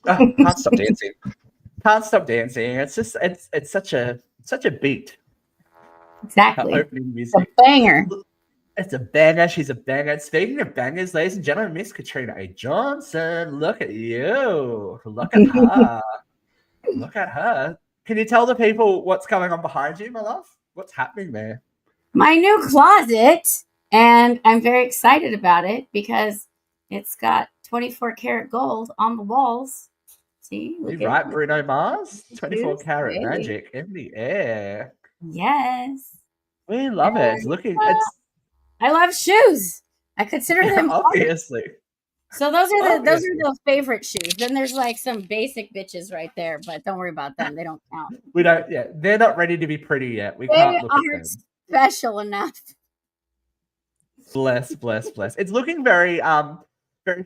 Can't stop dancing. Can't stop dancing. It's just it's such a beat. Exactly. Opening A music. banger. It's a banger. She's a banger. Speaking of bangers, ladies and gentlemen, Miss Katrina A. Johnson. Look at you. Look at her. Look at her. Can you tell the people what's going on behind you, my love? What's happening there? My new closet, and I'm very excited about it because it's got 24 karat gold on the walls. See, You look at right, Bruno Mars? the 24 shoes. karat Hey. magic in the air. Yes. We love it. It's And looking, it's I love shoes. I consider them art. obviously, So those are obviously. the favorite shoes. Then there's like some basic bitches right there, but don't worry about them. They don't count. We don't, yeah, they're not ready to be pretty yet. We They can't look at aren't them. special enough. Bless, bless, bless. It's looking very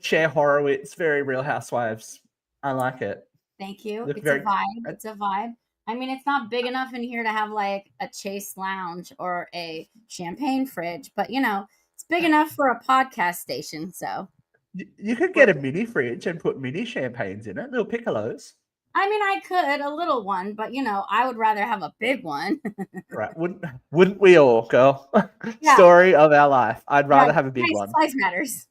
Cher Horowitz, very Real Housewives. I like it. Thank you. Look It's a very, vibe. It's a vibe. I mean, it's not big enough in here to have like a Chase lounge or a champagne fridge, but it's big enough for a podcast station. So, you could get a mini fridge and put mini champagnes in it, little piccolos. I mean, I could a little one, but I would rather have a big one. Right. Wouldn't we all, girl? Yeah, Story of our life. I'd yeah. rather have a big one. Size matters.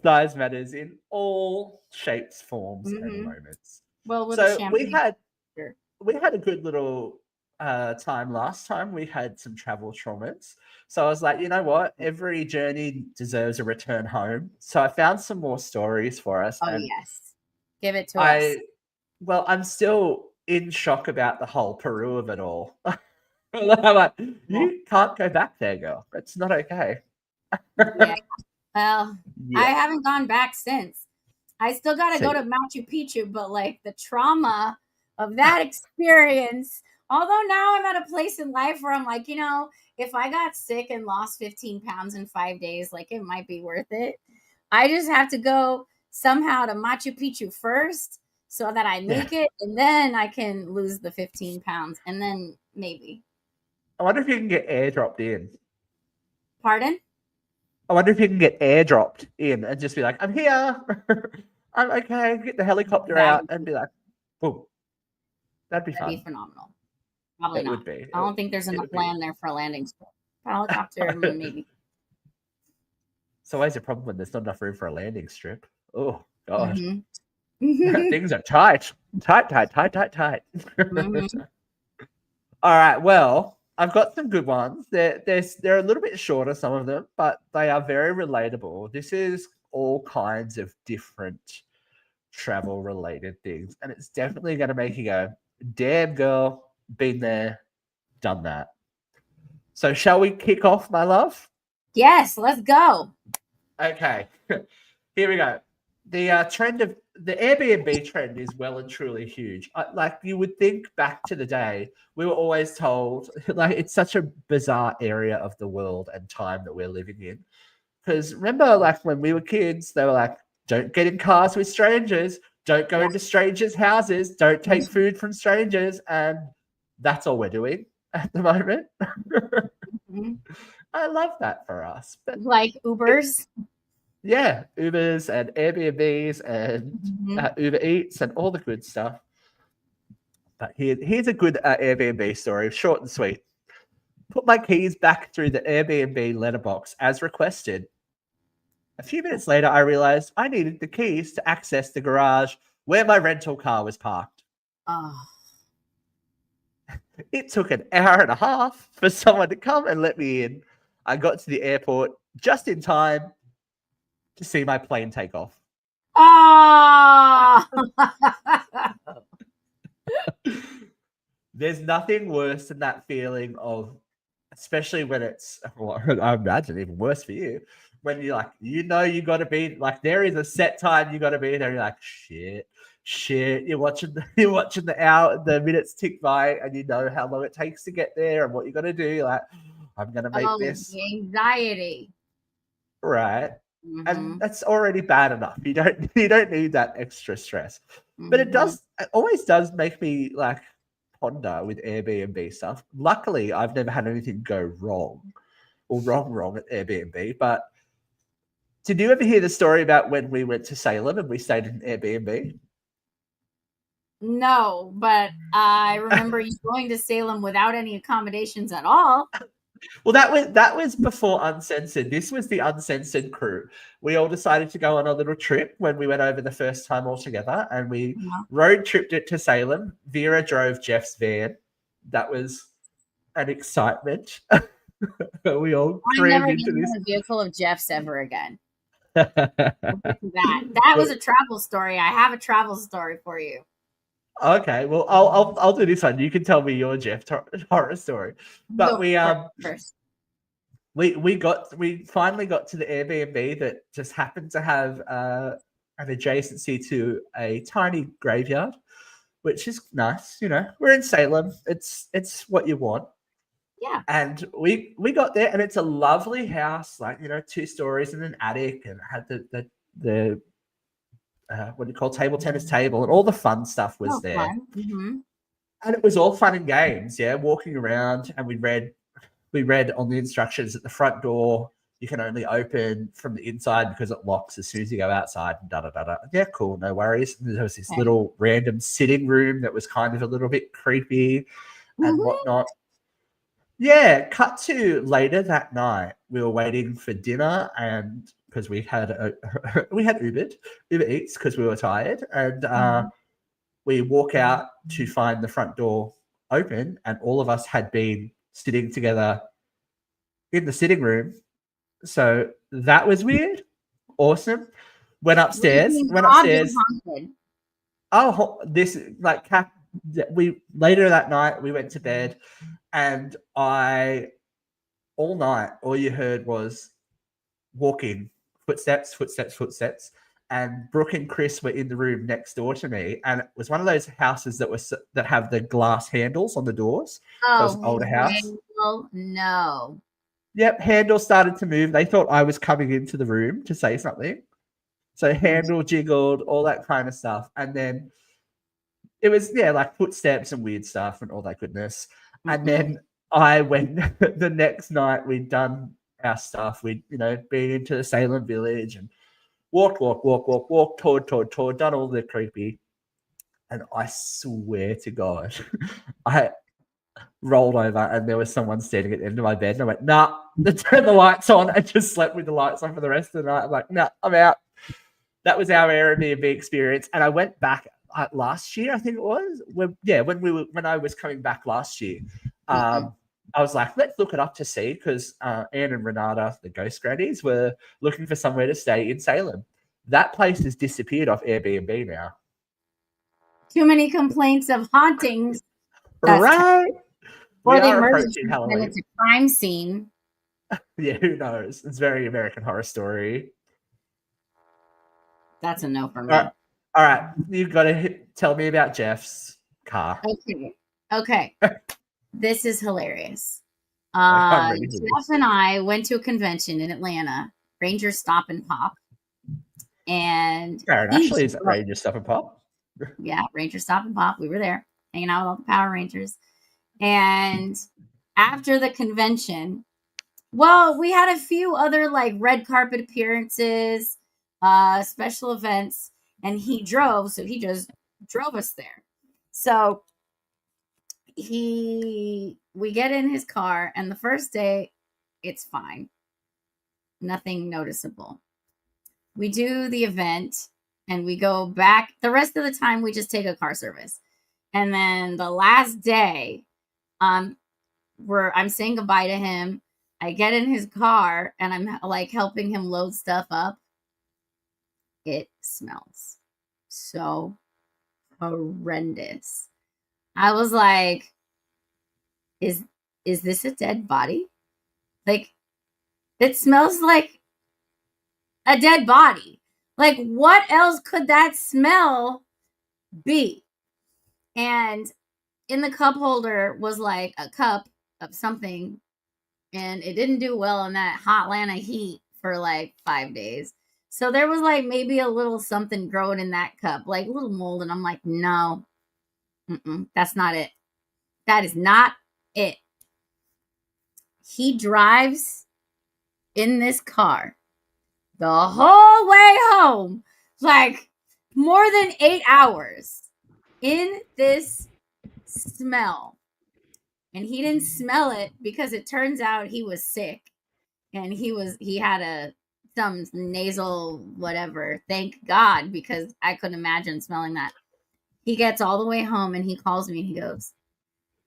Size matters in all shapes, forms, and Hmm. moments. Well, with a So we champagne. had Sure. we had a good little time last time. We had some travel traumas. So I was like, you know what? Every journey deserves a return home. So I found some more stories for us. Oh And yes, give it to us. I, well, I'm still in shock about the whole Peru of it all. I'm like, Well, you can't go back there, girl. It's not okay. yeah. Well, I Yeah. haven't gone back since. I still got to go See, to Machu Picchu, but like the trauma of that experience. Although now I'm at a place in life where I'm like, if I got sick and lost 15 pounds in 5 days, like it might be worth it. I just have to go somehow to Machu Picchu first so that I yeah. make it, and then I can lose the 15 pounds, and then maybe. I wonder if you can get airdropped in. Pardon? I wonder if you can get airdropped in and just be like, I'm here. I'm okay. Get the helicopter That out would and be like, boom. That'd be be fun. phenomenal. Probably It not. would be. I don't think there's It enough would be. land there for a landing strip. Helicopter, maybe. It's always a problem when there's not enough room for a landing strip. Oh, God. Hmm. Things are tight. Tight, tight, tight, tight, tight. Hmm. All right. Well, I've got some good ones. They're a little bit shorter, some of them, but they are very relatable. This is all kinds of different travel related things. And it's definitely going to make you go, damn, girl, been there, done that. So, shall we kick off, my love? Yes, let's go. Okay. Here we go. The trend of the Airbnb trend is well and truly huge. Like you would think back to the day, we were always told like it's such a bizarre area of the world and time that we're living in. Because remember, like when we were kids, they were like, "Don't get in cars with strangers. Don't go Yeah. into strangers' houses. Don't take food from strangers." And that's all we're doing at the moment. Mhm. I love that for us, but Like it, Ubers. yeah, Ubers and Airbnbs and Hmm. Uber Eats and all the good stuff. But here's a good Airbnb story, short and sweet. Put my keys back through the Airbnb letterbox as requested. A few minutes later, I realized I needed the keys to access the garage where my rental car was parked. Oh, It took an hour and a half for someone to come and let me in. I got to the airport just in time to see my plane take off. oh. There's nothing worse than that feeling of, especially when it's, well, I imagine even worse for you, when you're like, you got to be like, there is a set time you got to be there. You're like, shit. You're watching the minutes tick by, and you know how long it takes to get there and what you got to do. You're like, I'm gonna make Oh, this the anxiety. right, and Hmm. that's already bad enough. You don't need that extra stress. But Hmm. it always does make me like ponder with Airbnb stuff. Luckily, I've never had anything go wrong or wrong at Airbnb, but Did you ever hear the story about when we went to Salem and we stayed in an Airbnb? No, but I remember you going to Salem without any accommodations at all. Well, that was before Uncensored. This was the Uncensored crew. We all decided to go on a little trip when we went over the first time all together, and we road tripped it to Salem. Vera drove Jeff's van. That was an excitement. We all I'm never crammed into getting this. in a vehicle of Jeff's ever again. That was a travel story. I have a travel story for you. Okay, well, I'll do this one. You can tell me your Jeff horror story. But we first. we finally got to the Airbnb that just happened to have an adjacency to a tiny graveyard, which is nice. You know, we're in Salem. It's what you want. Yeah. And we got there, and it's a lovely house, like, you know, 2 stories and an attic, and it had the what do you call, table tennis table, and all the fun stuff was there. Mm-hmm. And it was all fun and games. Yeah, walking around, and we read on the instructions at the front door, you can only open from the inside because it locks as soon as you go outside. And da da da da. Yeah, cool, no worries. And there was this little random sitting room that was kind of a little bit creepy and whatnot. Yeah, cut to later that night. We were waiting for dinner, and because we had Uber Eats because we were tired, and we walk out to find the front door open, and all of us had been sitting together in the sitting room. So that was weird. Awesome. Went upstairs. Oh, this like we later that night we went to bed, and all night all you heard was walking, footsteps. And Brooke and Chris were in the room next door to me, and it was one of those houses that have the glass handles on the doors. So it was an older house. No. Yep, handle started to move. They thought I was coming into the room to say something. So handle jiggled, all that kind of stuff. And then it was, like footsteps and weird stuff and all that goodness. And then I went the next night, we'd done our stuff. We'd, been into the Salem village and walked, toured, done all the creepy. And I swear to God, I rolled over and there was someone standing at the end of my bed. And I went, nah, turn the lights on. I just slept with the lights on for the rest of the night. I'm like, nah, I'm out. That was our Airbnb experience. And I went back last year, I think it was. When I was coming back last year, I was like, let's look it up to see, because Anne and Renata, the ghost grannies, were looking for somewhere to stay in Salem. That place has disappeared off Airbnb now. Too many complaints of hauntings. Right. Or they murdered and it's a crime scene. Yeah, who knows? It's very American Horror Story. That's a no for me. All right. You've got to tell me about Jeff's car. Okay. This is hilarious. Jeff and I went to a convention in Atlanta, Ranger Stop and Pop. And actually, is it Ranger Stop and Pop? Yeah, Ranger Stop and Pop. We were there hanging out with all the Power Rangers. And after the convention, we had a few other like red carpet appearances, special events, and he drove. So he just drove us there. So we get in his car, and the first day it's fine. Nothing noticeable. We do the event and we go back. The rest of the time we just take a car service. And then the last day, I'm saying goodbye to him. I get in his car and I'm like helping him load stuff up. It smells so horrendous. I was like, is this a dead body? Like, it smells like a dead body. Like, what else could that smell be? And in the cup holder was like a cup of something, and it didn't do well in that hot Atlanta heat for like 5 days. So there was like maybe a little something growing in that cup, like a little mold. And I'm like, no, that's not it. That is not it. He drives in this car the whole way home, like more than 8 hours in this smell. And he didn't smell it because it turns out he was sick and he had some nasal whatever. Thank God, because I couldn't imagine smelling that. He gets all the way home and he calls me and he goes,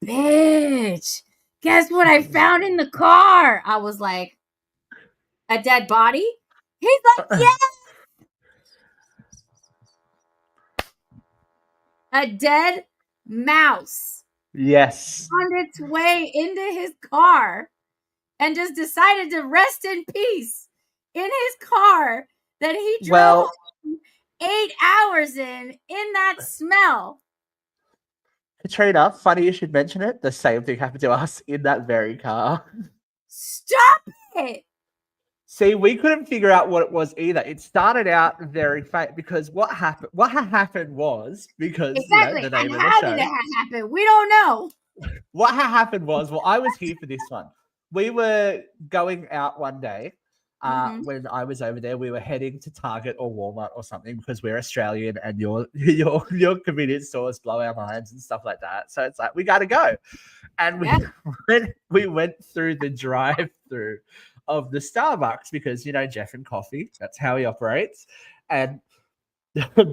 "Bitch, guess what I found in the car?" I was like, "A dead body?" He's like, "Yeah, a dead mouse Yes. found its way into his car and just decided to rest in peace in his car that he drove Well, 8 hours in that smell." Katrina, funny you should mention it. The same thing happened to us in that very car. Stop it. See, we couldn't figure out what it was either. It started out very faint because what happened? What had happened was because Exactly. the And name of the how did show. it happen? We don't know. What had happened was, well, I was here for this one. We were going out one day when I was over there. We were heading to Target or Walmart or something because we're Australian and your convenience stores blow our minds and stuff like that. So it's like we got to go, and Yeah. we went through the drive-through of the Starbucks because Jeff and coffee. That's how he operates, and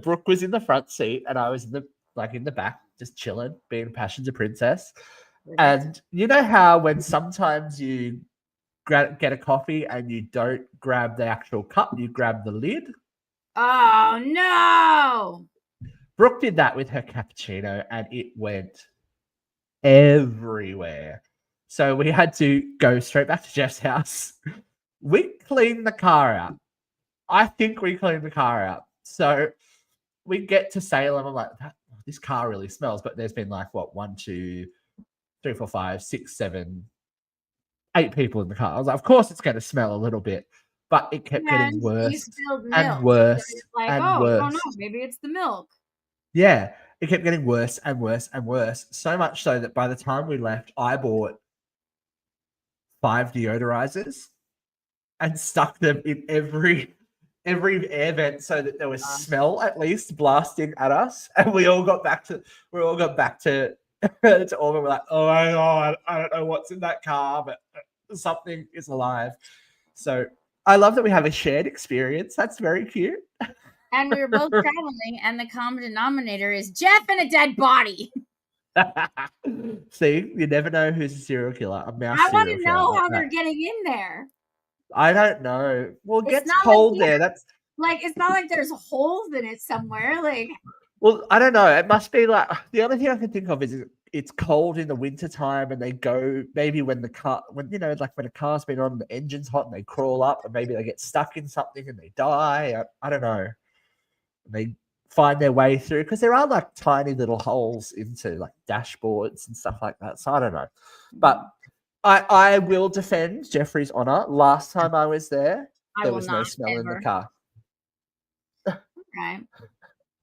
Brooke was in the front seat and I was in the back, just chilling, being a passenger princess. And you know how when sometimes you get a coffee and you don't grab the actual cup, you grab the lid? Oh no. Brooke did that with her cappuccino and it went everywhere. So we had to go straight back to Jeff's house. We cleaned the car out. I think we cleaned the car out. So we get to Salem. I'm like, this car really smells. But there's been like, what, 1, 2, 3, 4, 5, 6, 7, 8 people in the car. I was like, of course it's going to smell a little bit. But it kept getting And you worse spilled and milk. worse So you're like, and oh no, worse. maybe it's the milk. Yeah, it kept getting worse and worse and worse. So much so that by the time we left, I bought 5 deodorizers and stuck them in every air vent so that there was smell at least blasting at us. And we all got back to to Auburn. We're like, oh my god, I don't know what's in that car, but something is alive. So I love that we have a shared experience. That's very cute. And we were both traveling, and the common denominator is Jeff and a dead body. See, you never know who's a serial killer. A mouse I want serial to killer. know Like how that. they're getting in there. I don't know. Well, it It's gets not cold like there. That's it's not like there's holes in it somewhere. Like, well, I don't know. It must be like the only thing I can think of is it's cold in the winter time, and they go maybe when the car when like when a car's been on, the engine's hot, and they crawl up, and maybe they get stuck in something and they die. I don't know. They find their way through because there are like tiny little holes into like dashboards and stuff like that. So I don't know, but I will defend Jeffrey's honor. Last time I was there, there was no smell in the car. Right.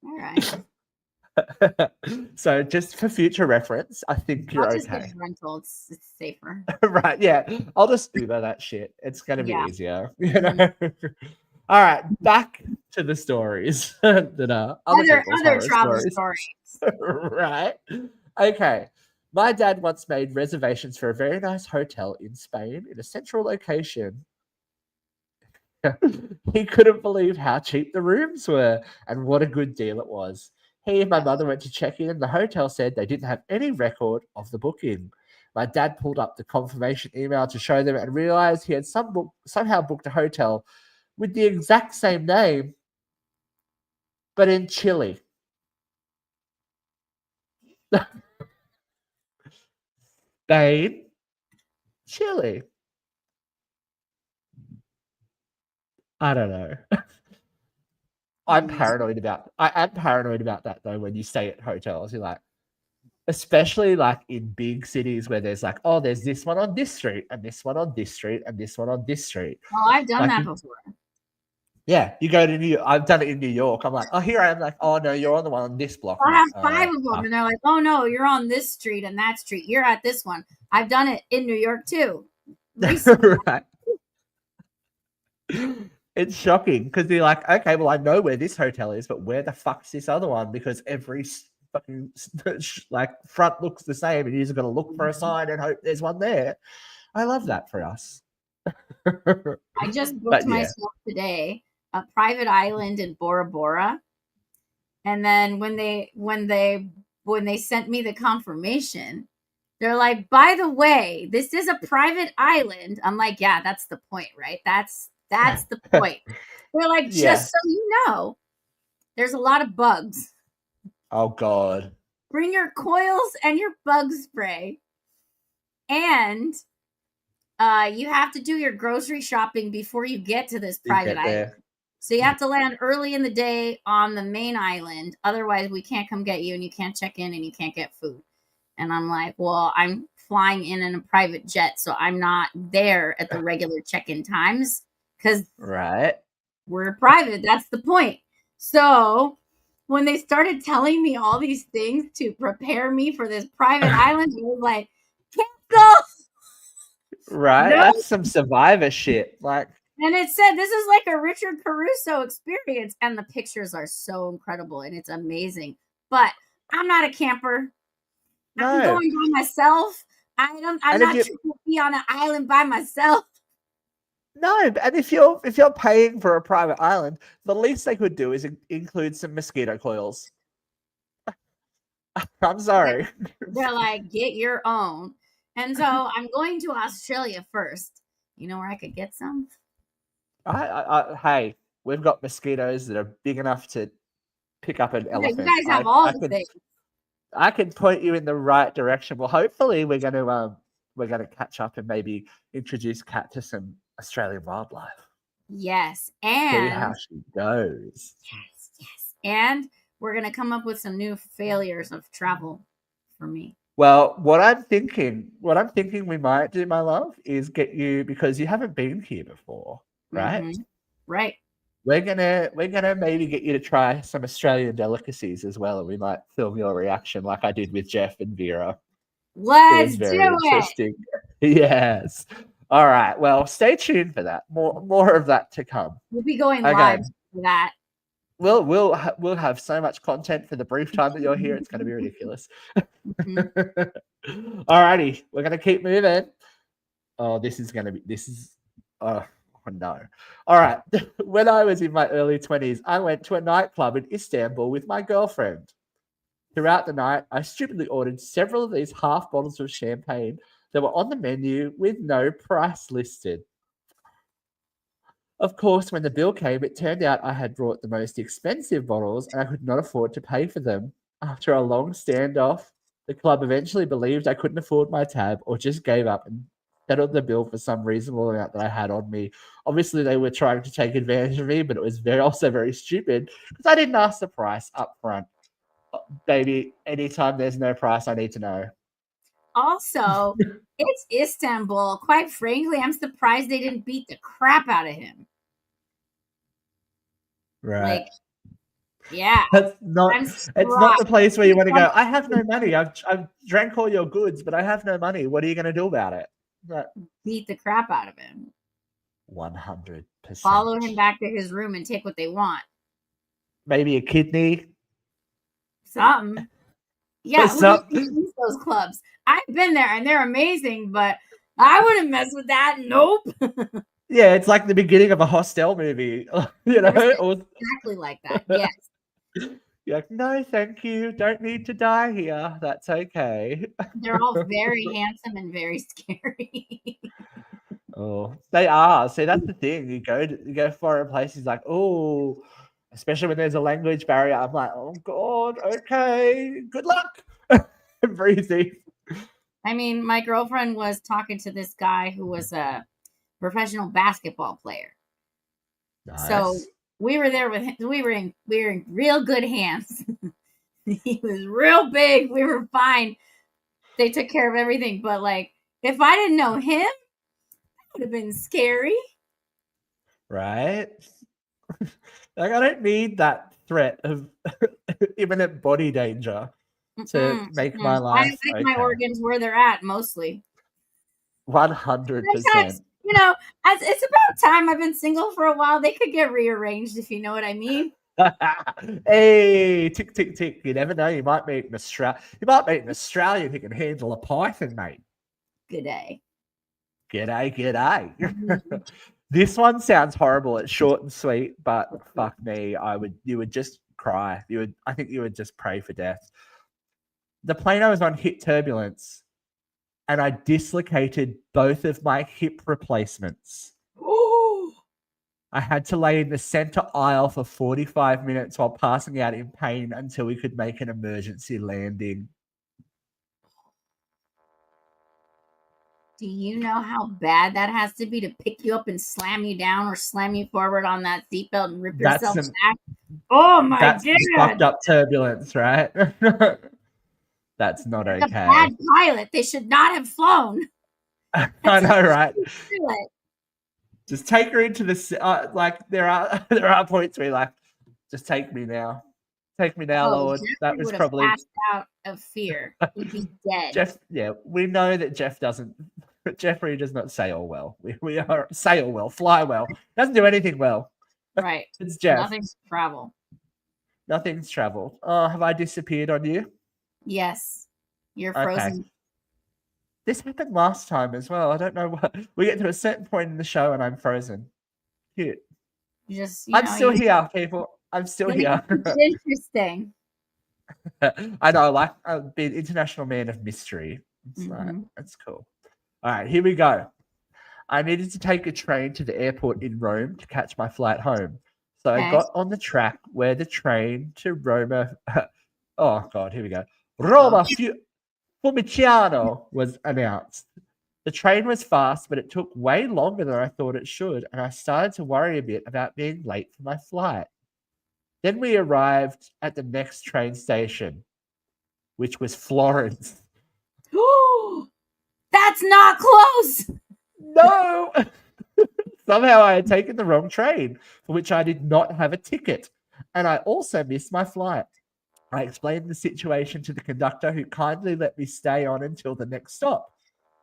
All right. So just for future reference, I think you're I'll just okay. get rental. It's safer. Right? Yeah, I'll just Uber that shit. It's gonna be easier, All right, back to the stories that are other people's horror travel stories. Right? Okay. My dad once made reservations for a very nice hotel in Spain in a central location. He couldn't believe how cheap the rooms were and what a good deal it was. He and my mother went to check in, and the hotel said they didn't have any record of the booking. My dad pulled up the confirmation email to show them and realized he had somehow booked a hotel with the exact same name, but in Chile. Spain, Chile. I don't know. I am paranoid about that though. When you stay at hotels, you're like, especially like in big cities where there's like, oh, there's this one on this street and this one on this street and this one on this street. Oh, I've done like that before. Yeah, you go to I've done it in New York. I'm like, oh, here I am. Like, oh no, you're on the one on this block. I have like, 5 of them, and they're like, "Oh no, you're on this street and that street. You're at this one." I've done it in New York too. Right. It's shocking because you're like, okay, well, I know where this hotel is, but where the fuck's this other one? Because every fucking like front looks the same, and you're just gonna look for a sign and hope there's one there. I love that for us. I just booked But yeah, myself today a private island in Bora Bora, and then when they sent me the confirmation, they're like, by the way, this is a private island. I'm like, yeah, that's the point, right? That's the point. They're like, yeah. just so you know, there's a lot of bugs. Oh God. Bring your coils and your bug spray. And you have to do your grocery shopping before you get to this You private get island. there. So you have to land early in the day on the main island. Otherwise, we can't come get you, and you can't check in, and you can't get food. And I'm like, well, I'm flying in a private jet, so I'm not there at the regular check-in times because Right. we're private. That's the point. So when they started telling me all these things to prepare me for this private island, I was like, cancel. Right. No. That's some survivor shit. Like, And it said this is like a Richard Caruso experience, and the pictures are so incredible and it's amazing. But I'm not a camper. I'm no. going by myself. I'm And not if you- trying to be on an island by myself. No, and if you're paying for a private island, the least they could do is include some mosquito coils. I'm sorry. They're like, get your own. And so I'm going to Australia first. You know where I could get some? Hey, we've got mosquitoes that are big enough to pick up an Okay, elephant. you guys have all the things. I can point you in the right direction. Well, hopefully we're gonna catch up and maybe introduce Kat to some Australian wildlife. Yes. See And how she goes. yes. And we're gonna come up with some new failures of travel for me. Well, what I'm thinking we might do, my love, is get you, because you haven't been here before, right? Mm-hmm. Right. We're gonna maybe get you to try some Australian delicacies as well, and we might film your reaction like I did with Jeff and Vera. Let's do it. Interesting. Yes. All right. Well, stay tuned for that. More of that to come. We'll be going Okay. live for that. We'll have so much content for the brief time that you're here. It's going to be ridiculous. Mm-hmm. All righty. We're going to keep moving. Oh, oh no. All right. When I was in my early 20s, I went to a nightclub in Istanbul with my girlfriend. Throughout the night, I stupidly ordered several of these half bottles of champagne that were on the menu with no price listed. Of course, when the bill came, it turned out I had brought the most expensive bottles and I could not afford to pay for them. After a long standoff, the club eventually believed I couldn't afford my tab or just gave up and settled the bill for some reasonable amount that I had on me. Obviously, they were trying to take advantage of me, but it was also very stupid because I didn't ask the price up front. Baby, anytime there's no price, I need to know. Also, it's Istanbul. Quite frankly, I'm surprised they didn't beat the crap out of him. Right. Like, yeah. It's not the place where you want to go, I have no money. I've drank all your goods, but I have no money. What are you going to do about it? But beat the crap out of him. 100%. Follow him back to his room and take what they want. Maybe a kidney. Something. Yeah, those clubs. I've been there and they're amazing, but I wouldn't mess with that. Nope. Yeah, it's like the beginning of a Hostel movie. You know, exactly like that. Yes. You're like, no, thank you. Don't need to die here. That's okay. They're all very handsome and very scary. Oh, they are. See, that's the thing. You go foreign places, like, oh, especially when there's a language barrier. I'm like, oh God, okay, good luck. Breezy. I mean, my girlfriend was talking to this guy who was a professional basketball player. Nice. So we were there with him. We were in real good hands. He was real big. We were fine. They took care of everything. But like, if I didn't know him, that would have been scary. Right? Like, I don't need that threat of imminent body danger to make my life. I like my organs where they're at mostly. 100%. You know, as it's about time. I've been single for a while. They could get rearranged, if you know what I mean. Hey, tick, tick, tick. You never know. You might meet an Australian who can handle a python, mate. Good day. G'day, g'day. This one sounds horrible. It's short and sweet, but fuck me, you would just cry. I think you would just pray for death. The plane I was on hit turbulence, and I dislocated both of my hip replacements. Oh, I had to lay in the center aisle for 45 minutes while passing out in pain until we could make an emergency landing. do you know how bad that has to be to pick you up and slam you down or slam you forward on that seatbelt and rip yourself back? Oh my That's god! fucked up turbulence, right? That's not Like okay. a bad pilot. They should not have flown. I know, right? Just take her into the like. There are points where you're like, just take me now, Lord. Jeffrey That was would have probably passed out of fear. He'd be dead. Jeff. Yeah, we know that Jeff doesn't. Jeffrey does not sail well. We are sail well, fly well. Doesn't do anything well. Right. It's Jeff. Nothing's travel. Nothing's traveled. Oh, have I disappeared on you? Yes. You're frozen. Okay. This happened last time as well. I don't know what. We get to a certain point in the show and I'm frozen. Cute. I'm still here, people. I'm still here. Interesting. I know, like I've been international man of mystery. It's like, that's cool. All right, here we go. I needed to take a train to the airport in Rome to catch my flight home. So I got on the track where the train to Roma. Oh God, here we go. Roma Fiumicino was announced. The train was fast, but it took way longer than I thought it should, and I started to worry a bit about being late for my flight. Then we arrived at the next train station, which was Florence. That's not close. No! Somehow I had taken the wrong train, for which I did not have a ticket, and I also missed my flight. I explained the situation to the conductor, who kindly let me stay on until the next stop,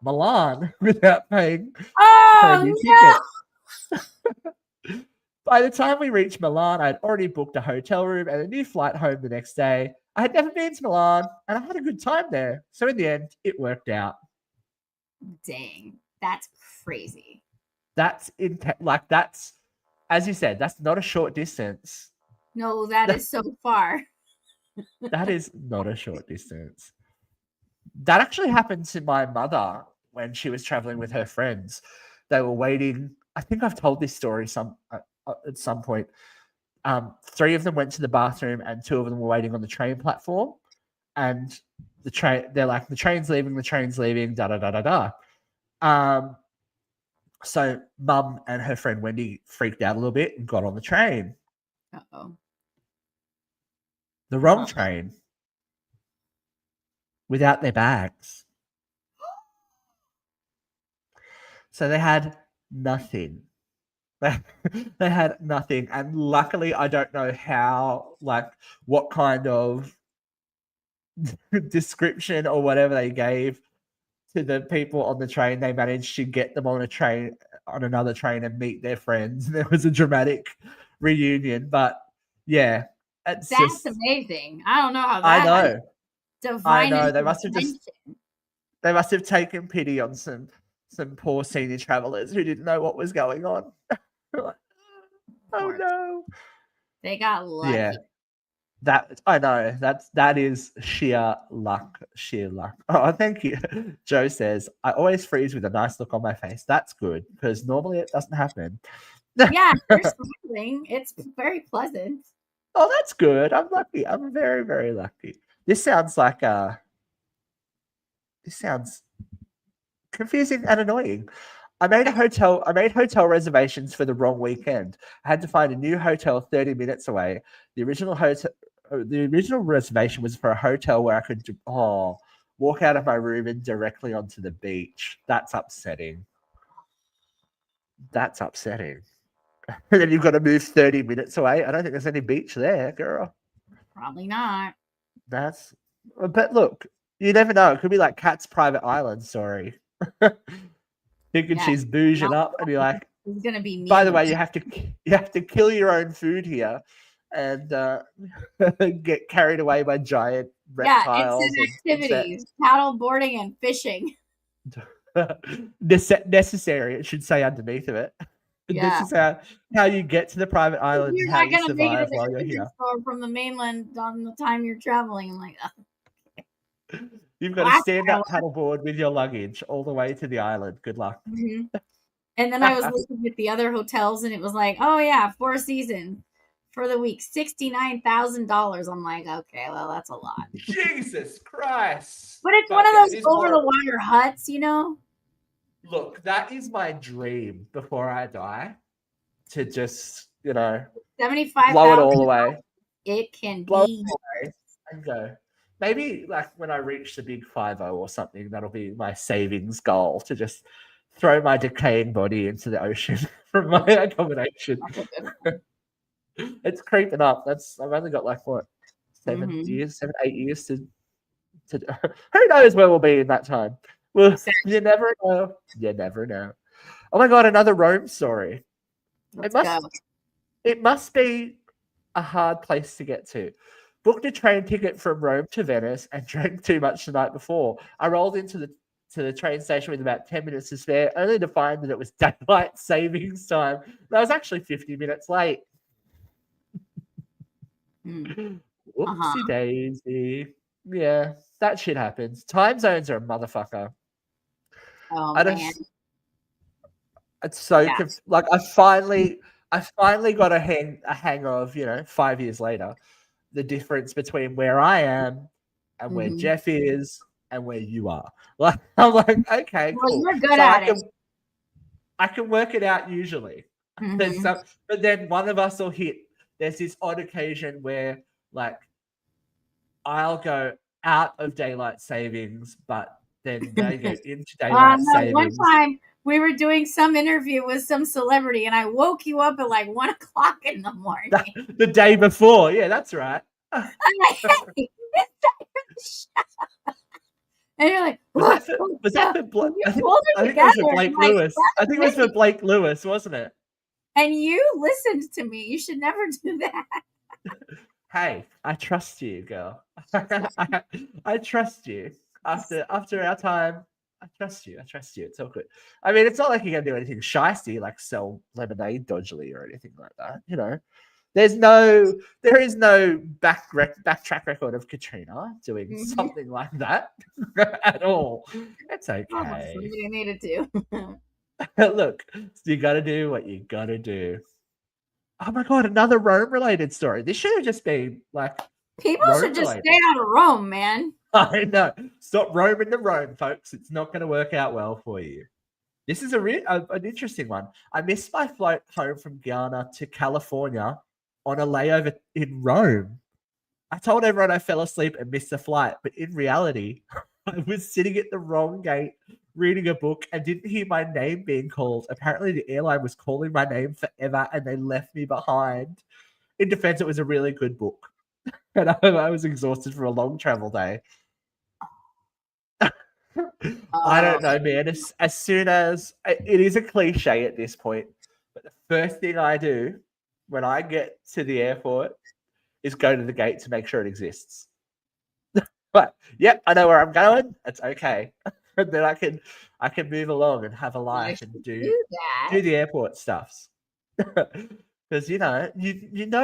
Milan, without paying for a new ticket. By the time we reached Milan, I'd already booked a hotel room and a new flight home the next day. I had never been to Milan, and I had a good time there. So in the end, it worked out. Dang, that's crazy. That's as you said, that's not a short distance. No, that is so far. That is not a short distance. That actually happened to my mother when she was traveling with her friends. They were waiting. I think I've told this story at some point. 3 of them went to the bathroom and 2 of them were waiting on the train platform. And they're like, the train's leaving, da da da da da. So Mum and her friend Wendy freaked out a little bit and got on the train. Uh-oh. The wrong train. Without their bags. So they had nothing. They had nothing. And luckily, I don't know what kind of description or whatever they gave to the people on the train. They managed to get them on another train and meet their friends. There was a dramatic reunion, but yeah. That's amazing. I don't know how that. I know. Divine. I know. They must have taken pity on some poor senior travelers who didn't know what was going on. Oh no. They got lucky. Yeah. I know. That is sheer luck. Oh, thank you. Joe says, I always freeze with a nice look on my face. That's good, because normally it doesn't happen. Yeah, you're smiling. It's very pleasant. Oh, that's good. I'm lucky. I'm very, very lucky. This sounds confusing and annoying. I made hotel reservations for the wrong weekend. I had to find a new hotel 30 minutes away. The original reservation was for a hotel where I could walk out of my room and directly onto the beach. That's upsetting. And then you've got to move 30 minutes away. I don't think there's any beach there, girl. Probably not. But look, you never know. It could be like Cat's Private Island story. thinking Yeah. she's bouging up, and you're like, It's gonna be me. by the way, you have to kill your own food here, and get carried away by giant reptiles and activities, paddle boarding and fishing. necessary. It should say underneath of it. Yeah. This is how you get to the private island. You're And how not you gonna make it survive to the while you're grocery here. store from the mainland on the time you're traveling. I'm like, You've got to stand up paddleboard with your luggage all the way to the island. Good luck. Mm-hmm. And then I was looking at the other hotels, and it was like, oh yeah, 4 seasons for the week, $69,000. I'm like, okay, well that's a lot. Jesus Christ! But it's one of those over the wire huts, you know. Look, that is my dream before I die, to just, you know, 75,000. blow it all away. It can blow be it away and go. Maybe like when I reach the big 50 or something, that'll be my savings goal, to just throw my decaying body into the ocean from my accommodation. It's creeping up. I've only got like what, 7, 8 years to who knows where we'll be in that time. Well, you never know. You never know. Oh my God, another Rome story. It must be a hard place to get to. Booked a train ticket from Rome to Venice and drank too much the night before. I rolled into the train station with about 10 minutes to spare, only to find that it was daylight savings time. I was actually 50 minutes late. Whoopsie daisy. Yeah, that shit happens. Time zones are a motherfucker. Oh man. It's so like I finally got a hang of, 5 years later, the difference between where I am and where Jeff is and where you are. Like I'm like, okay, well, cool. You're good at it. I can work it out usually. But then one of us will hit. There's this odd occasion where like I'll go out of daylight savings, but then they go into daylight savings. One time we were doing some interview with some celebrity, and I woke you up at like 1 o'clock in the morning. The day before, yeah, that's right. I'm like, hey, and you're like, was that for Blake? I think it was for Blake Lewis. I think it was for Blake Lewis, wasn't it? And you listened to me. You should never do that. Hey, I trust you, girl. I trust you. After our time, I trust you. It's all good. I mean, it's not like you're gonna do anything shysty, like sell lemonade dodgily or anything like that. There is no back track record of Katrina doing something like that at all. It's okay. Somebody needed to. Look, you got to do what you got to do. Oh my God, another Rome-related story. This should have just been like people should just stay out of Rome, man. I know. Stop roaming the Rome, folks. It's not going to work out well for you. This is an interesting one. I missed my flight home from Ghana to California on a layover in Rome. I told everyone I fell asleep and missed the flight, but in reality, I was sitting at the wrong gate reading a book and didn't hear my name being called. Apparently, the airline was calling my name forever and they left me behind. In defense, it was a really good book. And I was exhausted for a long travel day. I don't know, man. As soon as it is a cliche at this point, but the first thing I do when I get to the airport is go to the gate to make sure it exists. But yep, I know where I'm going. It's okay. And then I can move along and have a life and do the airport stuffs. Because you know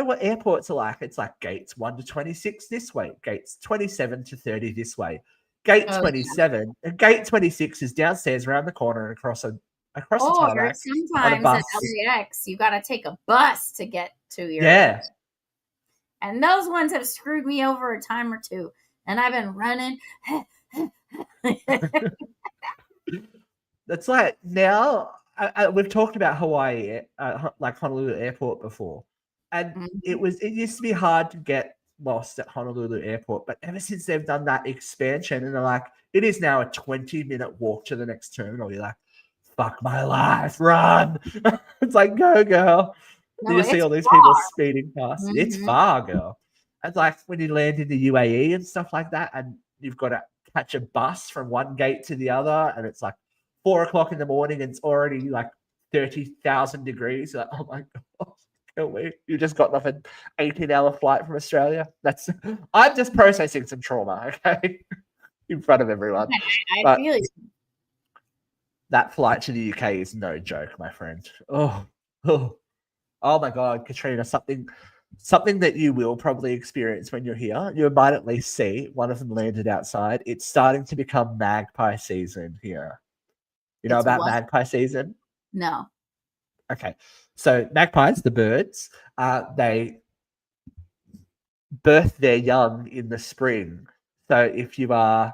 what airports are like. It's like gates 1 to 26 this way, gates 27 to 30 this way. Gate 27 and gate 26 is downstairs around the corner and across the tarmac. Sometimes at LAX you got to take a bus to get to your and those ones have screwed me over a time or two, and I've been running. That's like now we've talked about Hawaii, like Honolulu Airport before, and it used to be hard to get lost at Honolulu Airport, but ever since they've done that expansion and they're like, it is now a 20-minute walk to the next terminal, you're like, fuck my life, run. It's like, go girl. You see all these people speeding past. It's far, girl. It's like when you land in the UAE and stuff like that, and you've got to catch a bus from one gate to the other, and it's like 4 o'clock in the morning and it's already like 30,000 degrees. Like, oh my God. You just got off an 18-hour flight from Australia. I'm just processing some trauma, okay, in front of everyone. I feel you. That flight to the UK is no joke, my friend. Oh my God, Katrina, something that you will probably experience when you're here. You might at least see one of them landed outside. It's starting to become magpie season here. You know about magpie season? No. Okay. So magpies, the birds, they birth their young in the spring. So if you are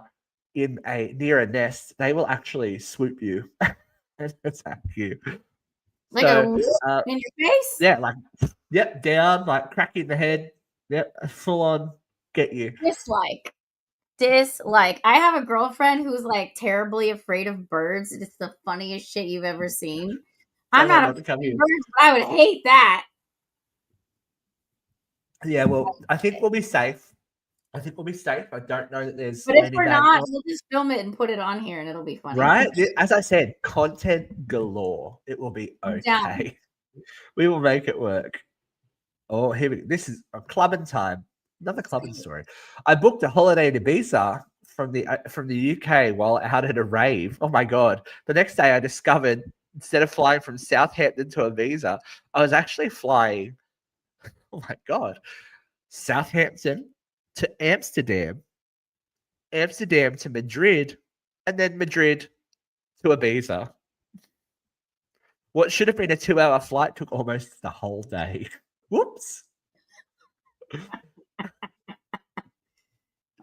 near a nest, they will actually swoop you and attack you. Like in your face? Yeah, like down, like cracking the head. Yep, full on get you. Dislike. I have a girlfriend who's like terribly afraid of birds. It's the funniest shit you've ever seen. I'm not afraid of birds, but I would hate that. Yeah, well, I think we'll be safe. I don't know that there's. But if we're not, we'll just film it and put it on here, and it'll be funny. Right? As I said, content galore. It will be okay. Yeah. We will make it work. Oh, this is a clubbing time. Another clubbing story. I booked a holiday to Ibiza from the UK while out at a rave. Oh my God. The next day I discovered instead of flying from Southampton to Ibiza, I was actually flying, oh my God, Southampton to Amsterdam to Madrid, and then Madrid to Ibiza. What should have been a 2-hour flight took almost the whole day. Whoops.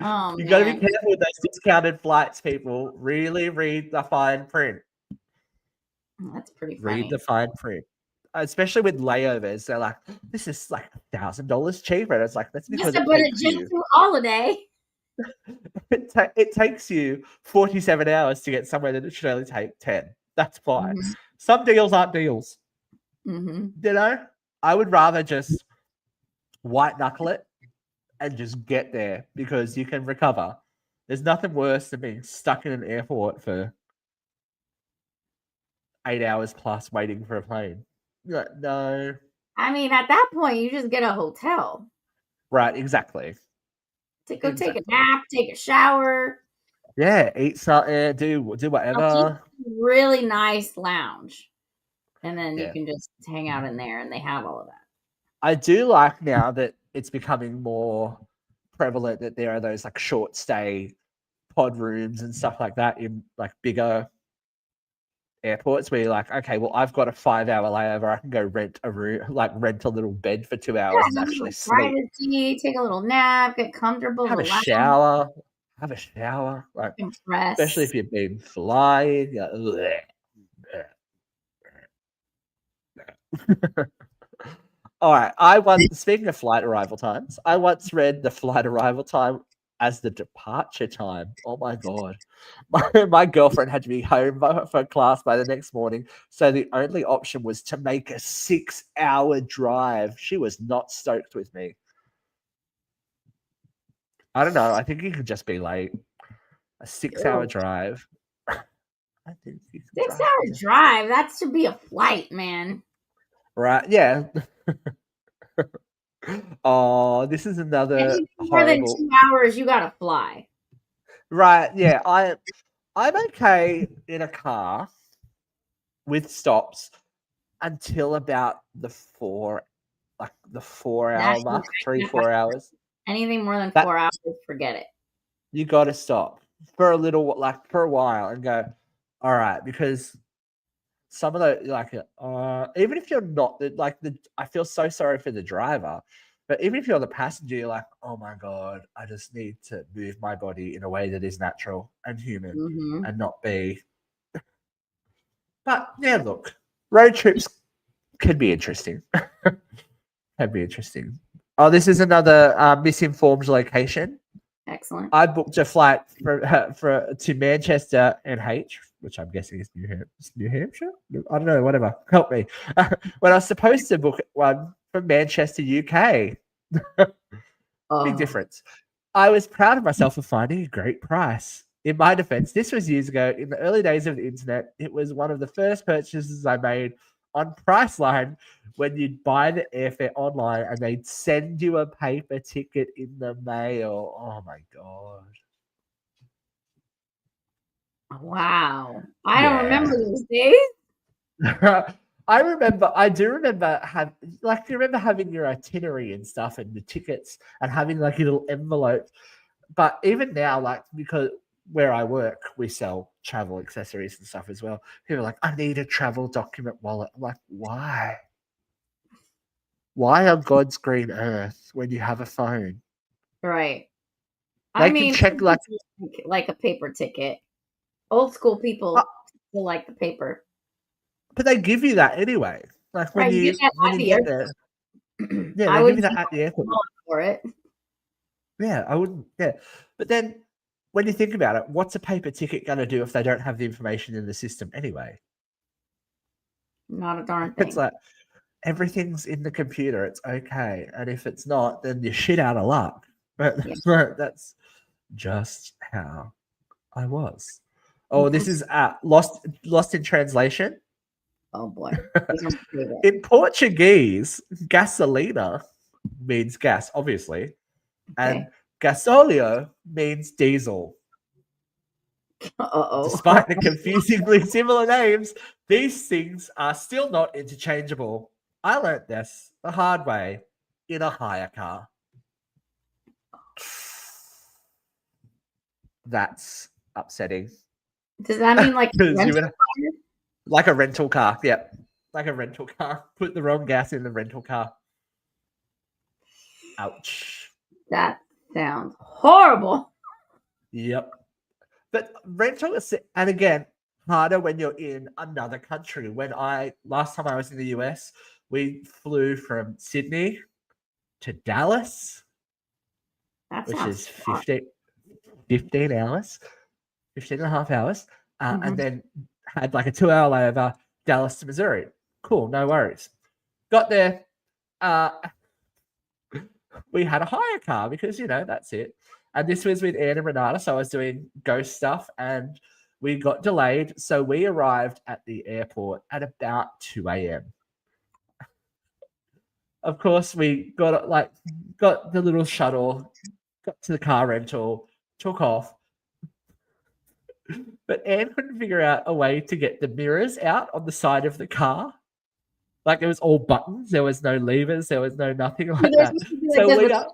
Oh, you got to be careful with those discounted flights, people. Really read the fine print. That's pretty funny. Read the fine print. Especially with layovers. They're like, this is like $1,000 cheaper. And it's like, that's because it takes you holiday. It takes you 47 hours to get somewhere that it should only take 10. That's fine. Mm-hmm. Some deals aren't deals. Mm-hmm. You know? I would rather just white knuckle it and just get there because you can recover. There's nothing worse than being stuck in an airport for 8 hours plus waiting for a plane. No. I mean, at that point, you just get a hotel. Right, exactly. Take a nap, take a shower. Yeah, eat something, do whatever. Really nice lounge. And then you can just hang out in there and they have all of that. I do like now that it's becoming more prevalent that there are those like short stay pod rooms and stuff like that in like bigger airports where you're like, okay, well, I've got a 5-hour layover. I can go rent a room, like rent a little bed for 2 hours and actually sleep. Privacy, take a little nap, get comfortable, have a shower, like especially if you've been flying. All right. Speaking of flight arrival times, I once read the flight arrival time as the departure time. Oh my God. My girlfriend had to be home for class by the next morning. So the only option was to make a 6-hour drive. She was not stoked with me. I don't know. I think you could just be late. A 6-hour drive. I think 6-hour drive. That should be a flight, man. Right. Yeah. Oh, this is another more than 2 hours. You gotta fly. Right. Yeah. I'm okay in a car with stops until about the 4 hour mark, 3-4 hours. Anything more than 4 hours, forget it. You got to stop for a while and go, all right, because some of the even if you're not I feel so sorry for the driver, but even if you're the passenger, you're like, oh my God, I just need to move my body in a way that is natural and human and not be. But yeah, look, road trips can be interesting. Oh, this is another misinformed location. Excellent. I booked a flight to Manchester NH, which I'm guessing is New Hampshire. I don't know. Whatever. Help me. When I was supposed to book one from Manchester, UK. Big difference. I was proud of myself for finding a great price. in my defense, this was years ago. In the early days of the internet, it was one of the first purchases I made on Priceline when you'd buy the airfare online and they'd send you a paper ticket in the mail. Oh my God. Wow. I don't Yeah. remember those days. I do remember do you remember having your itinerary and stuff and the tickets and having like a little envelope? But even now, like, because where I work, we sell travel accessories and stuff as well. People are like, I need a travel document wallet. I'm like, why? Why on God's green earth when you have a phone? Right. They I can mean, check like a paper ticket. Old school uh, people still like the paper. but they give you that anyway. Like Right. You get that when at you the get there, airport. yeah, I they give you wouldn't that take at the airport. for it. Yeah, I wouldn't. Yeah, but then when you think about it, what's a paper ticket going to do if they don't have the information in the system anyway? Not a darn It's thing. like everything's in the computer. It's okay, and if it's not, then you're shit out of luck. But Yeah. that's just how I was. Oh, this is lost in translation. Oh boy. These are my favorite. In Portuguese, gasolina means gas, obviously, and Okay. gasolio means diesel. Uh-oh. Despite the confusingly similar names, these things are still not interchangeable. I learnt this the hard way in a hire car. That's upsetting. Does that mean like like a rental car? Yep. Like a rental car. Put the wrong gas in the rental car. Ouch. That sounds horrible. Yep. But rental is, and again, harder when you're in another country. Last time I was in the US, we flew from Sydney to Dallas, which is 15 hours, 15 and a half hours, and then had like a 2-hour layover, Dallas to Missouri. Cool, no worries. Got there. We had a hire car because, that's it. And this was with Anne and Renata, so I was doing ghost stuff, and we got delayed. So we arrived at the airport at about 2 a.m. Of course, we got the little shuttle, got to the car rental, took off. But Anne couldn't figure out a way to get the mirrors out on the side of the car. Like, it was all buttons. There was no levers. There was no nothing like that. So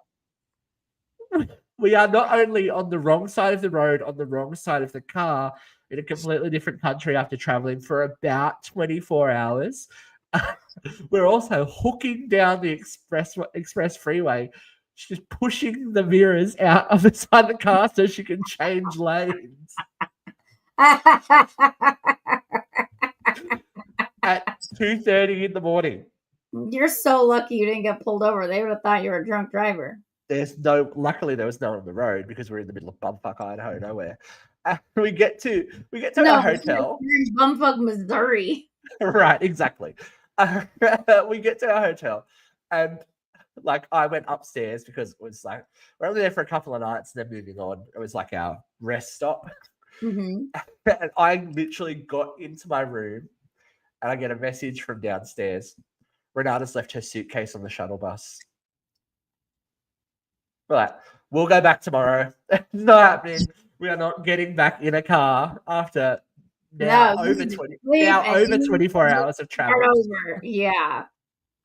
we are not only on the wrong side of the road, on the wrong side of the car, in a completely different country after traveling for about 24 hours. We're also hooking down the express freeway. She's pushing the mirrors out of the side of the car so she can change lanes. At 2:30 in the morning. You're so lucky you didn't get pulled over. They would have thought you were a drunk driver. Luckily there was no one on the road because we're in the middle of bumfuck Idaho, nowhere. We get to our hotel. You're in bumfuck Missouri. Right, exactly. We get to our hotel, and like I went upstairs because it was like we're only there for a couple of nights and then moving on. It was like our rest stop. And I literally got into my room and I get a message from downstairs. Renata's left her suitcase on the shuttle bus. Right, we'll go back tomorrow. Not happening. We are not getting back in a car after over 24 hours of travel. Yeah.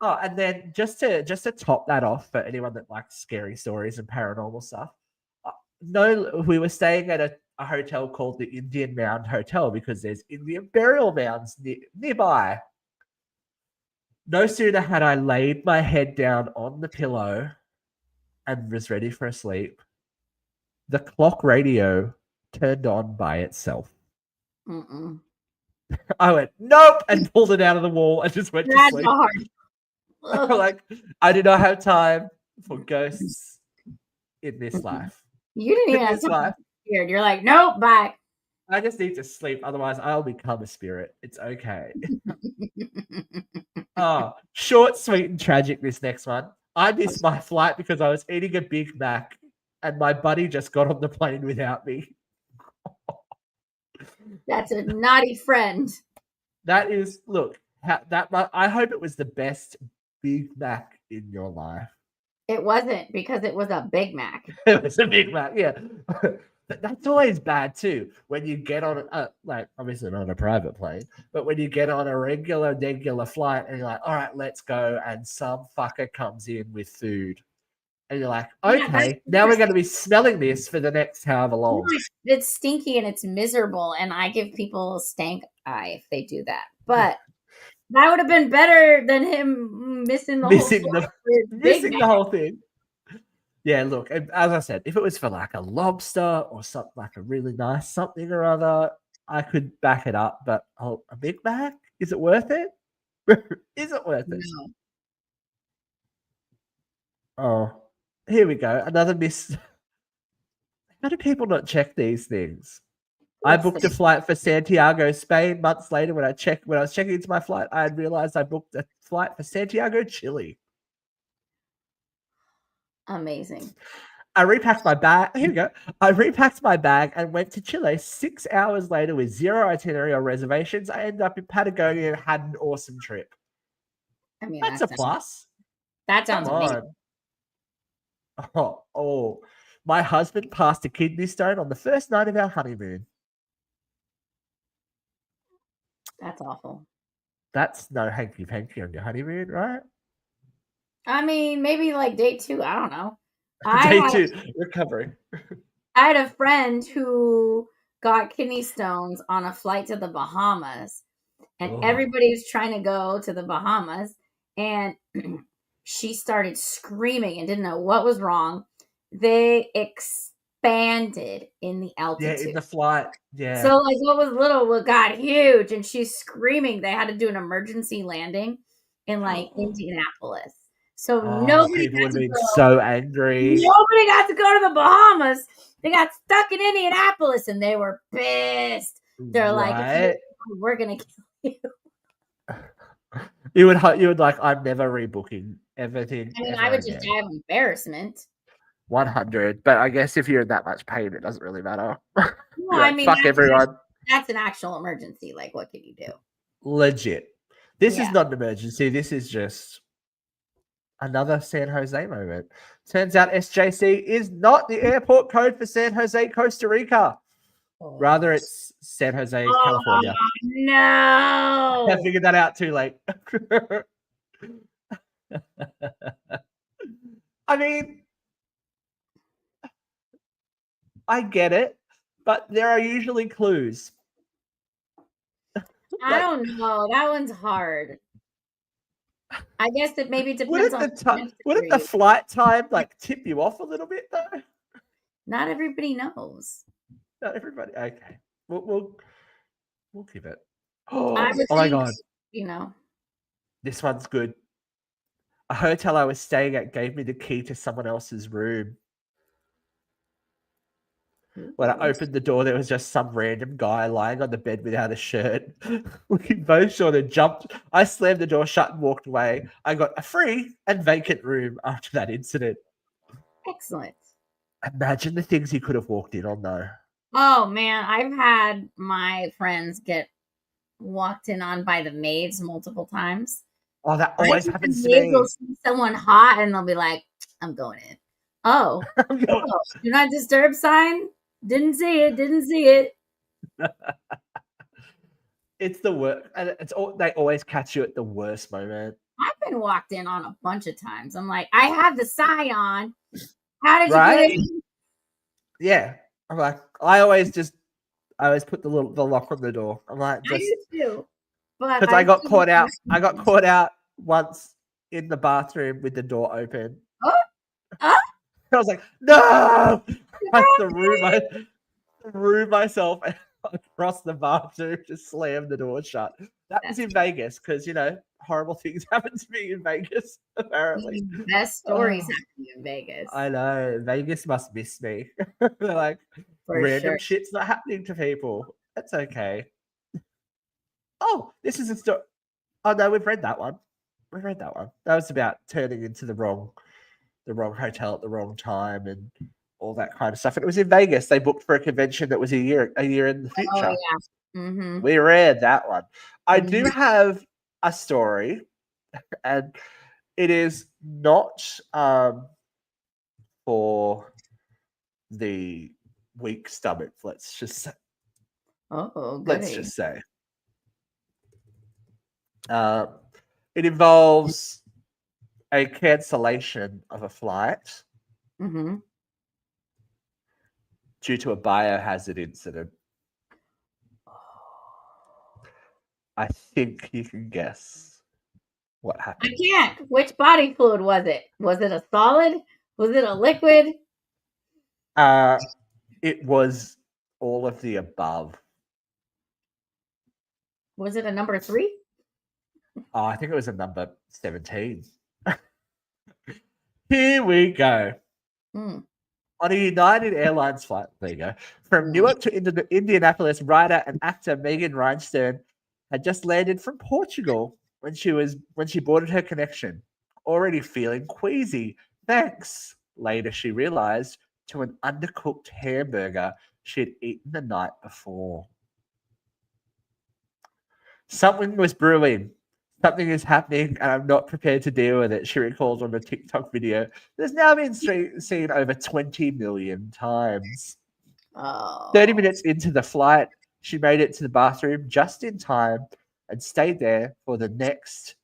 Oh, and then just to top that off for anyone that likes scary stories and paranormal stuff, we were staying at a hotel called the Indian Mound Hotel because there's Indian burial mounds nearby. No sooner had I laid my head down on the pillow and was ready for a sleep, the clock radio turned on by itself. I went, nope, and pulled it out of the wall and just went to sleep. Like, I do not have time for ghosts in this life. You didn't even have time. You're like, nope, bye. I just need to sleep, otherwise I'll become a spirit. It's okay. Short, sweet, and tragic, this next one. I missed my flight because I was eating a Big Mac and my buddy just got on the plane without me. That's a naughty friend. That is, look, I hope it was the best Big Mac in your life. It wasn't, because it was a Big Mac. It was a Big Mac, yeah. That's always bad too. When you get on like obviously not on a private plane, but when you get on a regular flight and you're like, all right, let's go, and some fucker comes in with food, and you're like, Yeah, okay, now we're going to be smelling this for the next however long. it's stinky and it's miserable, and I give people a stank eye if they do that. But that would have been better than him missing the whole thing. Yeah, look, as I said, if it was for like a lobster or something like a really nice something or other, I could back it up. But a Big Mac, is it worth it? Is it worth it? No. Oh, here we go. Another miss. How do people not check these things? I booked a flight for Santiago, Spain. Months later, when I was checking into my flight, I had realized I booked a flight for Santiago, Chile. Amazing. I repacked my bag. Here we go. I repacked my bag and went to Chile 6 hours later with zero itinerary or reservations. I ended up in Patagonia and had an awesome trip. I mean, that's a plus. That sounds amazing. Oh, my husband passed a kidney stone on the first night of our honeymoon. That's awful. That's no hanky-panky on your honeymoon, right? I mean, maybe like day 2. I don't know. Day 2, recovery. I had a friend who got kidney stones on a flight to the Bahamas, and everybody's trying to go to the Bahamas, and she started screaming and didn't know what was wrong. They expanded in the altitude. Yeah, in the flight. Yeah. So like what was little got huge, and she's screaming. They had to do an emergency landing in like Indianapolis. So nobody people would have been so angry. Nobody got to go to the Bahamas. They got stuck in Indianapolis, and they were pissed. They're like, "We're gonna kill you." You would like, I'm never rebooking everything. I mean, I would just die of embarrassment. 100, but I guess if you're in that much pain, it doesn't really matter. No, I mean, fuck everyone. That's an actual emergency. Like, what can you do? Legit. This is not an emergency. This is just another San Jose moment. Turns out SJC is not the airport code for San Jose, Costa Rica. Rather, it's San Jose, California. No. I figured that out too late. I mean, I get it, but there are usually clues. I don't know. That one's hard. I guess it maybe depends on wouldn't the flight time like tip you off a little bit though? Not everybody knows. Not everybody. Okay, we'll give it. Oh my God! You know, this one's good. A hotel I was staying at gave me the key to someone else's room. When I opened the door, there was just some random guy lying on the bed without a shirt. We both sort of jumped. I slammed the door shut and walked away. I got a free and vacant room after that incident. Excellent. Imagine the things he could have walked in on, though. Oh, man. I've had my friends get walked in on by the maids multiple times. Oh, that always happens to me. They'll see someone hot and they'll be like, I'm going in. Oh, do not disturb sign. Didn't see it. It's the worst. And they always catch you at the worst moment. I've been walked in on a bunch of times. I'm like, I have the sign on. How did you get in? Yeah. I'm like, I always put the lock on the door. I'm like, I used to. Because I got caught out. I got caught out once in the bathroom with the door open. I was like, no! I had to room myself across the bathroom to slam the door shut. That was in Vegas because, horrible things happen to me in Vegas, apparently. Best stories happen in Vegas. I know. Vegas must miss me. They're like, random shit's not happening to people. That's okay. Oh, this is a story. Oh, no, we've read that one. That was about turning into the wrong hotel at the wrong time and all that kind of stuff. And it was in Vegas. They booked for a convention that was a year in the future. Oh, yeah. Mm-hmm. We read that one. I do have a story, and it is not for the weak stomach. Let's just say. Oh, Let's goody. just say. Uh, it involves a cancellation of a flight Mm-hmm. due to a biohazard incident. I think you can guess what I happened. can't. Which body fluid was it? Was it a solid? Was it a liquid? Uh, it was all of the above. Was it a number 3? Oh, I think it was a number 17. Here we go. Mm. On a United Airlines flight, there you go, from Newark to Indianapolis, writer and actor Megan Reinstern had just landed from Portugal when she boarded her connection, already feeling queasy. Thanks, later she realized, to an undercooked hamburger she had eaten the night before. Something was brewing. Something is happening, and I'm not prepared to deal with it, she recalls on a TikTok video that's now been seen over 20 million times. 30 Oh. minutes into the flight, she made it to the bathroom just in time and stayed there for the next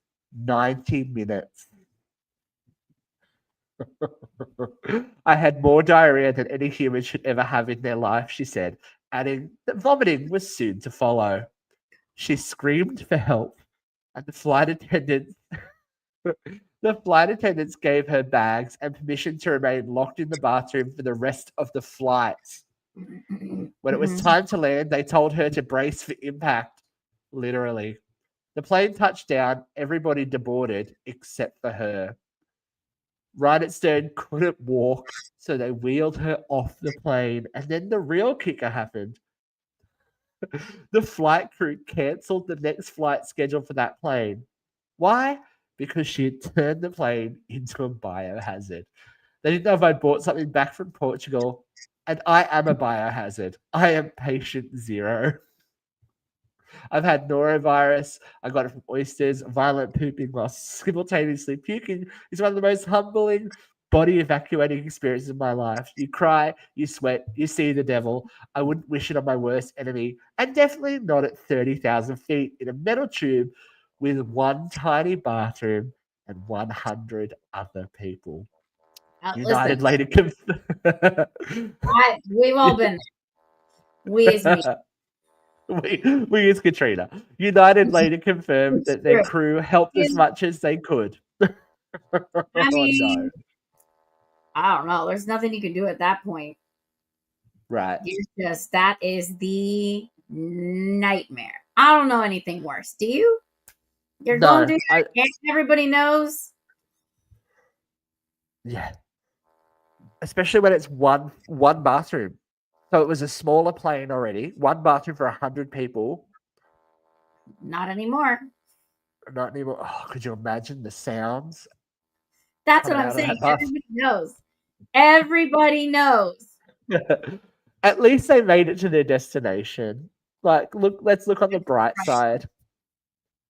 90 minutes. I had more diarrhea than any human should ever have in their life, she said, adding that vomiting was soon to follow. She screamed for help, and the flight attendants gave her bags and permission to remain locked in the bathroom for the rest of the flight. When it was Mm-hmm. time to land, they told her to brace for impact. Literally. The plane touched down, everybody deboarded except for her. Ryan Stern couldn't walk, so they wheeled her off the plane. And then the real kicker happened. The flight crew cancelled the next flight scheduled for that plane. Why? Because she had turned the plane into a biohazard. They didn't know if I'd brought something back from Portugal, and I am a biohazard. I am patient zero. I've had norovirus. I got it from oysters. Violent pooping while simultaneously puking is one of the most humbling body evacuating experiences of my life. You cry, you sweat, you see the devil. I wouldn't wish it on my worst enemy, and definitely not at 30,000 feet in a metal tube with one tiny bathroom and 100 other people. Listen, United later we've all been there. We is me. we use Katrina. United later confirmed It's that their true. crew helped as much as they could. I Oh mean, no. I don't know. There's nothing you can do at that point. Right. That is the nightmare. I don't know anything worse. Do you? You're going No, through that, and everybody knows. yeah. Especially when it's one bathroom. So it was a smaller plane already, one bathroom for 100 people. Not anymore. Not anymore. Oh, could you imagine the sounds That's what coming I'm out of saying. that bathroom? Everybody knows. Everybody knows. At least they made it to their destination. Like, let's look on the bright side.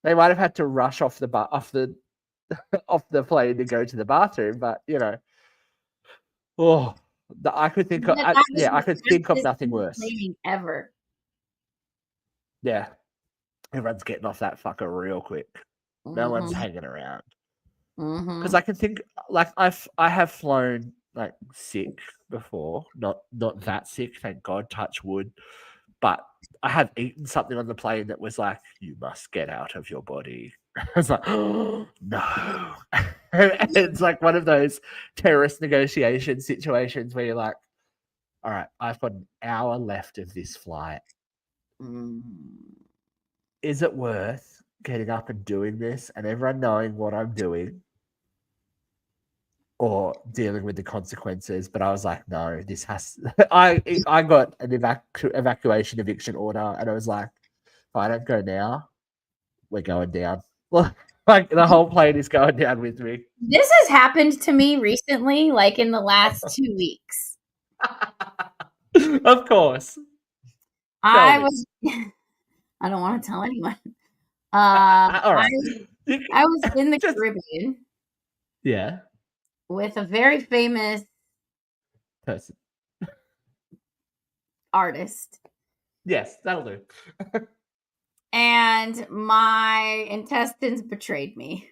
They might have had to rush off the off the plane to go to the bathroom, but oh, I could think of That was I the could think of fastest nothing worse. planning ever. Yeah, everyone's getting off that fucker real quick. No one's Mm-hmm. hanging around because Mm-hmm. I can think like I have flown like sick before, not that sick, thank God, touch wood, but I have eaten something on the plane that was like, you must get out of your body. I was like, oh, no. It's like one of those terrorist negotiation situations where you're like, all right, I've got an hour left of this flight. Is it worth getting up and doing this and everyone knowing what I'm doing or dealing with the consequences? But I was like, no, this has. I got an evacuation eviction order, and I was like, if I don't go now, we're going down. Like the whole plane is going down with me. This has happened to me recently, like in the last 2 weeks. Of course. Tell I me. was I don't want to tell anyone. All right. I was in the Just, Caribbean yeah. with a very famous Person. artist, Yes, that'll do. and my intestines betrayed me.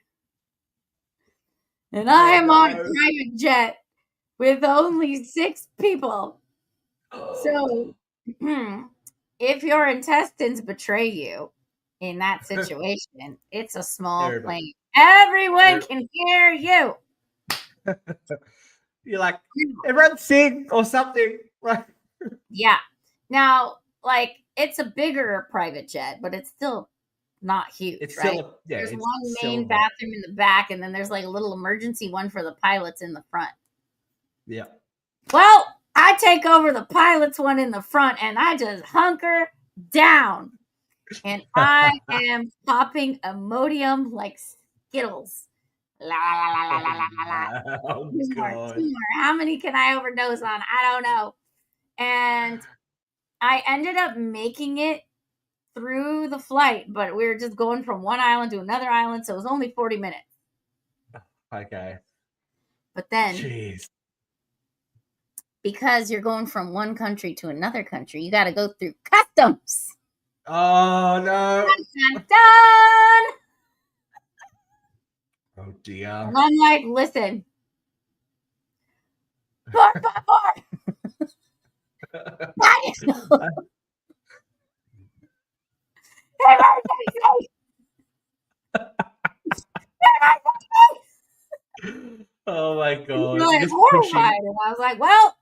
And I am on a private jet with only 6 people. So, if your intestines betray you in that situation, it's a small plane. Everyone can hear you. You're like, everyone sing or something. Right? Yeah. Now, like, it's a bigger private jet, but it's still not huge, It's right? still, yeah, There's it's one still main not. bathroom in the back, and then there's like a little emergency one for the pilots in the front. Yeah. Well, I take over the pilot's one in the front, and I just hunker down. And I am popping Imodium like Skittles. La la la la la la la la. Oh, Two more, God. 2 more. How many can I overdose on? I don't know. And I ended up making it through the flight, but we were just going from one island to another island, so it was only 40 minutes. Okay. But then, jeez, because you're going from one country to another country, you got to go through customs. Oh, no. Dun, dun, dun. Oh, dear. And I'm like, listen, por favor. Oh, my God. You're like horrified. And I was like, well,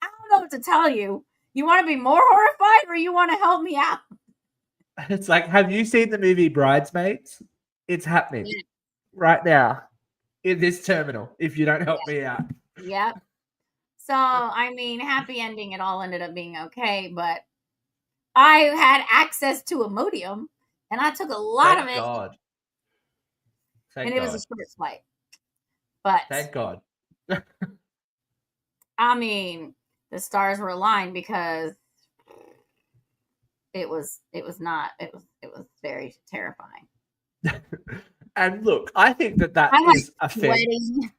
I don't know what to tell you. You want to be more horrified or you want to help me out? It's like, have you seen the movie Bridesmaids? It's happening right now in this terminal if you don't help me out. Yep. So, I mean, happy ending. It all ended up being okay, but I had access to Imodium and I took a lot of it. God. And it was a short flight. But thank God. I mean, the stars were aligned because it was very terrifying. And look, I think that is a thing.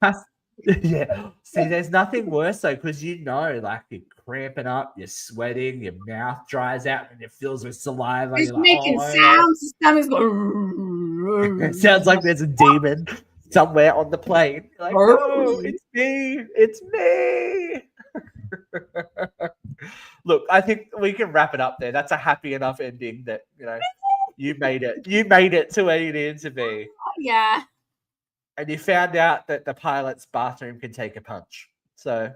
Yeah. See, there's nothing worse though, because like you're cramping up, you're sweating, your mouth dries out, and it fills with saliva. It's you're like, making sounds. The stomach's going. It sounds like there's a demon somewhere on the plane. You're like, no, it's me. It's me. Look, I think we can wrap it up there. That's a happy enough ending that, you made it. You made it to where you needed to be. Yeah. And you found out that the pilot's bathroom can take a punch. So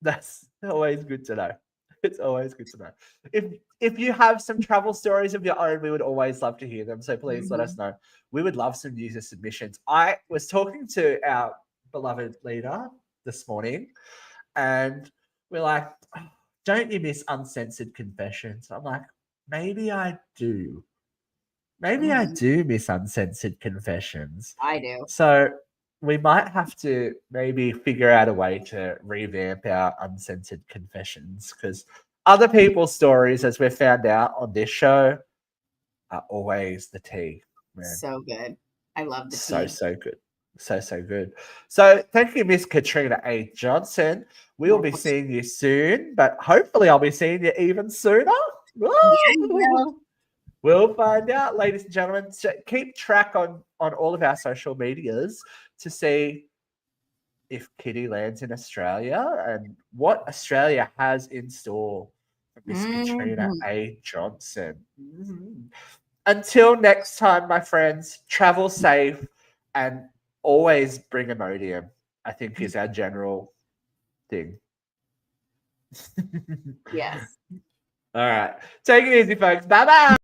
that's always good to know. It's always good to know. If you have some travel stories of your own, we would always love to hear them. So please let us know. We would love some user submissions. I was talking to our beloved leader this morning, and we're like, oh, don't you miss uncensored confessions? I'm like, maybe I do. Maybe I do miss uncensored confessions. I do. So we might have to maybe figure out a way to revamp our uncensored confessions, because other people's stories, as we've found out on this show, are always the tea. Man. So good. I love the tea. So good. So good. So thank you, Miss Katrina A. Johnson. We will be seeing you soon, but hopefully I'll be seeing you even sooner. Yeah, we'll find out, ladies and gentlemen. So keep track on all of our social medias to see if Kitty lands in Australia and what Australia has in store for Miss Katrina A. Johnson. Until next time, my friends, travel safe and always bring Imodium, I think is our general thing. Yes. All right. Take it easy, folks. Bye-bye.